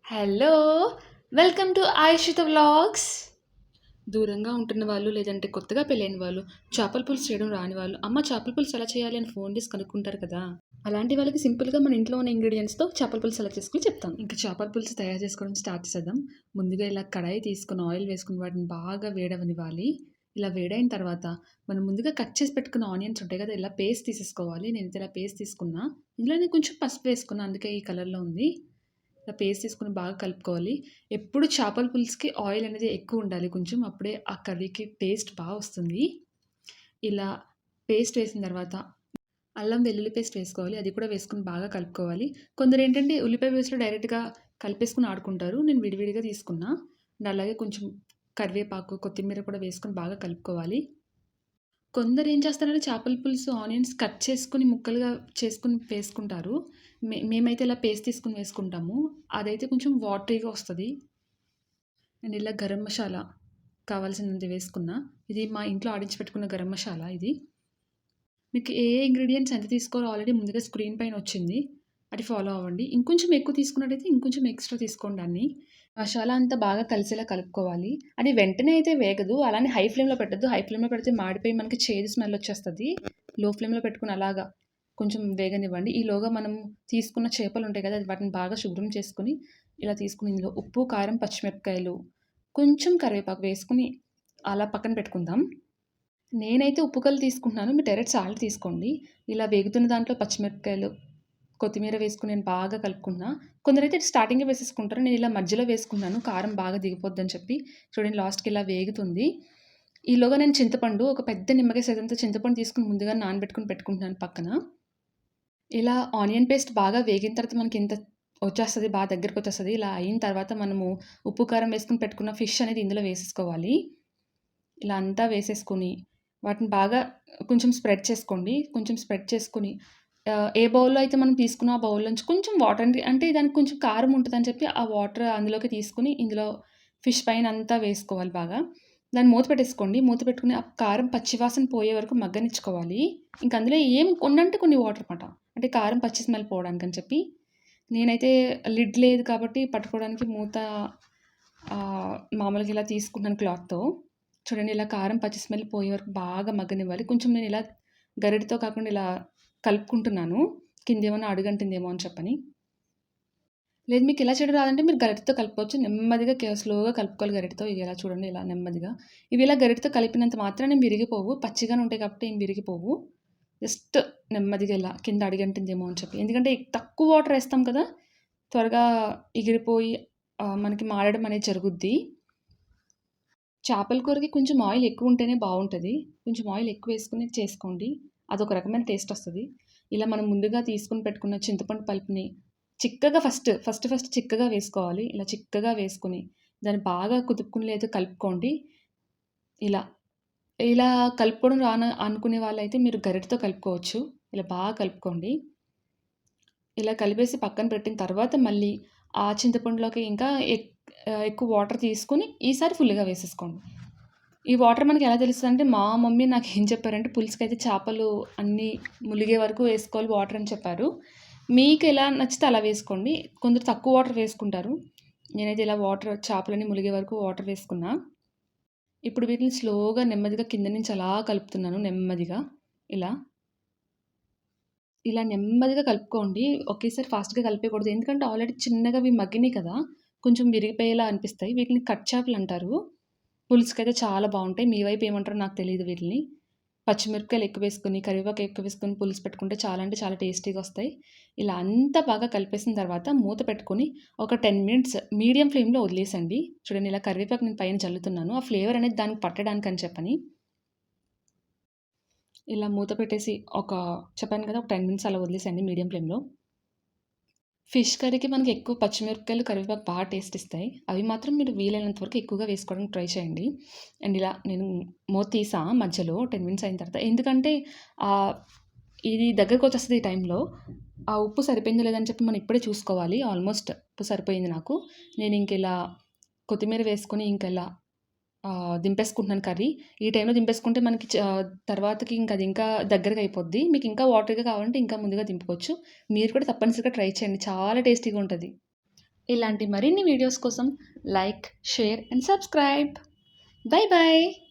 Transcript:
Hello! Welcome to Aishitha vlogs. దూరంగా ఉంటున్న వాళ్ళు, లేదంటే కొత్తగా పెళ్ళైన వాళ్ళు, చేపల పులుసు చేయడం రాని వాళ్ళు, అమ్మ చేపల పులుసు ఎలా చేయాలి అని ఫోన్ చేసి కనుక్కుంటారు కదా! అలాంటి వాళ్ళకి సింపుల్‌గా మన ఇంట్లో ఉన్న ఇంగ్రీడియెంట్స్‌తో చేపల పులుసు ఎలా చేసుకొని చెప్తాను. ఇంక చేపల పులుసు తయారు చేసుకోవడం స్టార్ట్ చేసేద్దాం. ముందుగా ఇలా కడాయి తీసుకొని, ఆయిల్ వేసుకొని వాటిని బాగా వేడవ్వనివ్వాలి. ఇలా వేడైన తర్వాత మనం ముందుగా కట్ చేసి పెట్టుకున్న ఆనియన్స్ ఉంటాయి కదా! ఇలా పేస్ట్ తీసేసుకోవాలి. నేనైతే ఇలా పేస్ట్ తీసుకున్నా. ఇందులోనే కొంచెం పసుపు వేసుకున్నా. అందుకే ఈ కలర్‌లో ఉంది. ఇలా పేస్ట్ తీసుకొని బాగా కలుపుకోవాలి. ఎప్పుడు చేపల పులుసుకి ఆయిల్ అనేది ఎక్కువ ఉండాలి కొంచెం. అప్పుడే ఆ కర్రీకి టేస్ట్ బా వస్తుంది. ఇలా పేస్ట్ వేసిన తర్వాత అల్లం వెల్లుల్లి పేస్ట్ వేసుకోవాలి. అది కూడా వేసుకొని బాగా కలుపుకోవాలి. కొందరేంటంటే ఉల్లిపాయ పేస్ట్‌లో డైరెక్ట్‌గా కలిపేసుకొని ఆడుకుంటారు. నేను విడివిడిగా తీసుకున్నా. అండ్ అలాగే కొంచెం కరివేపాకు, కొత్తిమీర కూడా వేసుకొని బాగా కలుపుకోవాలి. కొందరేం చేస్తారంటే చేపల పులుసు ఆనియన్స్ కట్ చేసుకొని ముక్కలుగా చేసుకొని వేసుకుంటారు. మేమైతే ఇలా పేస్ట్ తీసుకొని వేసుకుంటాము. అదైతే కొంచెం వాటరీగా వస్తది. అండ్ ఇలా గరం మసాలా కావాల్సినంత వేసుకున్నా. ఇది మా ఇంట్లో ఆడించి పెట్టుకున్న గరం మసాలా ఇది. మీకు ఏ ఇంగ్రీడియెంట్స్ ఎంత తీసుకోవాలో ఆల్రెడీ ముందుగా స్క్రీన్ పైన వచ్చింది. అది ఫాలో అవ్వండి. ఇంకొంచెం ఎక్కువ తీసుకున్నట్టయితే ఇంకొంచెం ఎక్స్‌ట్రా తీసుకోండి అన్నీ. మసాలా అంతా బాగా కలిసేలా కలుపుకోవాలి. అది వెంటనే అయితే వేగదు. అలానే హై ఫ్లేమ్‌లో పెట్టొద్దు. హై ఫ్లేమ్‌లో పెడితే మాడిపోయి మనకి చేదు స్మెల్ వచ్చేస్తది. లో ఫ్లేమ్‌లో పెట్టుకొని అలాగా కొంచెం వేగనివ్వండి. ఈలోగా మనం తీసుకున్న చేపలుంటాయి కదా! వాటిని బాగా శుభ్రం చేసుకొని, ఇలా తీసుకొని ఇందులో ఉప్పు, కారం, పచ్చిమిరపకాయలు, కొంచెం కరివేపాకు వేసుకొని అలా పక్కన పెట్టుకుందాం. నేనైతే ఉప్పు కల్లు తీసుకుంటున్నాను. మీరు డైరెక్ట్ సాల్ట్ తీసుకోండి. ఇలా వేగుతున్న దాంట్లో పచ్చిమిరపకాయలు, కొత్తిమీర వేసుకొని నేను బాగా కలుపుకున్నా. కొందరైతే స్టార్టింగే వేసేసుకుంటారు. నేను ఇలా మధ్యలో వేసుకున్నాను. కారం బాగా దిగిపోద్దని చెప్పి. చూడండి లాస్ట్‌కి ఇలా వేగుతుంది. ఈలోగా నేను చింతపండు ఒక పెద్ద నిమ్మకాయ సైజంత చింతపండు తీసుకొని ముందుగా నానబెట్టుకొని పెట్టుకుంటున్నాను పక్కన. ఇలా ఆనియన్ పేస్ట్ బాగా వేగిన తర్వాత మనకింత వచ్చేస్తది. బాగా దగ్గరకొచ్చేస్తది. ఇలా అయిన తర్వాత మనము ఉప్పు, కారం వేసుకొని పెట్టుకున్న ఫిష్ అనేది ఇందులో వేసేసుకోవాలి. ఇలా అంతా వేసేసుకొని, వాటిని బాగా కొంచెం స్ప్రెడ్ చేసుకోండి. కొంచెం స్ప్రెడ్ చేసుకొని ఏ బౌల్‌లో అయితే మనం తీసుకున్నామో ఆ బౌల్‌లోంచి కొంచెం వాటర్ అంటే దానికి కొంచెం కారం ఉంటదని చెప్పి ఆ వాటర్ అందులోకి తీసుకొని ఇందులో ఫిష్ పైనంతా వేసుకోవాలి బాగా. దాన్ని మూత పెట్టేసుకోండి. మూత పెట్టుకొని ఆ కారం పచ్చి వాసన పోయే వరకు మగ్గనిచ్చుకోవాలి. ఇంక అందులో ఏం కొన్నంటే కొన్ని వాటర్ మాట. అంటే కారం పచ్చి స్మెల్ పోవడానికని చెప్పి. నేనైతే లిడ్ లేదు కాబట్టి పట్టుకోవడానికి మూత మామూలుగా ఇలా తీసుకున్నాను క్లాత్‌తో. చూడండి ఇలా కారం పచ్చి స్మెల్ పోయే వరకు బాగా మగ్గనివ్వాలి. కొంచెం నేను ఇలా గరిటెతో కాకుండా ఇలా కలుపుకుంటున్నాను. కిందేమన్నా అడుగంటిందేమో అని చెప్పని. లేదు మీకు ఇలా చేయడం రాదంటే మీరు గరిటెతో కలుపుకోవచ్చు. నెమ్మదిగా స్లోగా కలుపుకోవాలి గరిటెతో. ఇవి ఇలా చూడండి ఇలా నెమ్మదిగా. ఇవి ఇలా గరిటెతో కలిపినంత మాత్రాన విరిగిపోవు. పచ్చిగానే ఉంటాయి కాబట్టి ఏం విరిగిపోవు. జస్ట్ నెమ్మదిగా ఇలా కింద అడుగంటిందేమో అని చెప్పి. ఎందుకంటే తక్కువ వాటర్ ఏస్తాం కదా! త్వరగా ఎగిరిపోయి మనకి మాడడం అనేది జరుగుద్ది. చేపల కూరకి కొంచెం ఆయిల్ ఎక్కువుంటేనే బావుంటది. కొంచెం ఆయిల్ ఎక్కువేసుకొని చేసుకోండి. అదొక రకమైన టేస్టొస్తది. ఇలా మనం ముందుగా తీసుకొని పెట్టుకున్న చింతపండు పలుపుని చిక్కగా ఫస్ట్ చిక్కగా వేసుకోవాలి. ఇలా చిక్కగా వేసుకొని, దాన్ని బాగా కుదుపుకొని లేదా కలుపుకోండి. ఇలా. ఇలా కలుపుకోవడం అనుకునే వాళ్ళైతే మీరు గరిటెతో కలుపుకోవచ్చు. ఇలా బాగా కలుపుకోండి. ఇలా కలిపేసి పక్కన పెట్టిన తర్వాత మళ్ళీ ఆ చింతపండులోకి ఇంకా ఎక్కువ వాటర్ తీసుకొని ఈసారి ఫుల్‌గా వేసేసుకోండి. ఈ వాటర్ మనకెలా తెలుస్తదంటే, మా మమ్మీ నాకేం చెప్పారంటే, పులుసుకైతే చేపలు అన్నీ ములిగే వరకు వేసుకోవాలి వాటర్ అని చెప్పారు. మీకెలా నచ్చితే అలా వేసుకోండి. కొందరు తక్కువ వాటర్ వేసుకుంటారు. నేనైతే ఇలా వాటర్ చేపలన్నీ ములిగే వరకు వాటర్ వేసుకున్నా. ఇప్పుడు వీటిని స్లోగా నెమ్మదిగా కింద నుంచి అలా కలుపుతున్నాను నెమ్మదిగా ఇలా. ఇలా నెమ్మదిగా కలుపుకోండి. ఒకేసారి ఫాస్ట్‌గా కలిపేయకూడదు. ఎందుకంటే ఆల్రెడీ చిన్నగా అవి మగ్గినియి కదా! కొంచెం విరిగిపోయేలా అనిపిస్తాయి. వీటిని కట్ చేపలంటారు. పులుసుకైతే చాలా బావుంటాయి. మీ వైపు ఏమంటారో నాకు తెలీదు వీటిలిని. పచ్చిమిరపకాయలు ఎక్కువేసుకొని, కరివేపాకు ఎక్కువేసుకొని పులుసు పెట్టుకుంటే చాలా అంటే చాలా టేస్టీగా వస్తాయి. ఇలా అంతా బాగా కలిపేసిన తర్వాత మూత పెట్టుకొని ఒక 10 మినిట్స్ మీడియం ఫ్లేమ్‌లో వదిలేసండి. చూడండి ఇలా కరివేపాకు నేను పైన చల్లుతున్నాను. ఆ ఫ్లేవర్ అనేది దానికి పట్టడానికని చెప్పని. ఇలా మూత పెట్టేసి చెప్పాను కదా! ఒక 10 మినిట్స్ అలా వదిలేసేయండి మీడియం ఫ్లేమ్‌లో. ఫిష్ కర్రీకి మనకి ఎక్కువ పచ్చిమిరపకాయలు, కరివేపాకు బాగా టేస్ట్ ఇస్తాయి. అవి మాత్రం మీరు వీలైనంత వరకు ఎక్కువగా వేసుకోవడానికి ట్రై చేయండి. అండ్ ఇలా నేను మూత తీసా మధ్యలో 10 మినిట్స్ అయిన తర్వాత. ఎందుకంటే ఆహ్, ఇది దగ్గరకొచ్చేస్తది ఈ టైంలో. ఆ ఉప్పు సరిపోయిందో లేదో అని చెప్పి మనం ఇప్పుడే చూసుకోవాలి. ఆల్మోస్ట్ ఉప్పు సరిపోయింది నాకు. నేనింకిలా కొత్తిమీర వేసుకొని ఇంకిలా దింపేసుకుంటున్నాను కర్రీ. ఈ టైంలో దింపేసుకుంటే మనకి తర్వాతకి అది ఇంకా దగ్గరగా అయిపోద్ది. మీకు ఇంకా వాటరీగా కావాలంటే ఇంకా ముందుగా దింపుకోవచ్చు. మీరు కూడా తప్పనిసరిగా ట్రై చేయండి. చాలా టేస్టీగా ఉంటది. ఇలాంటి మరిన్ని వీడియోస్ కోసం like, share and subscribe. Bye bye.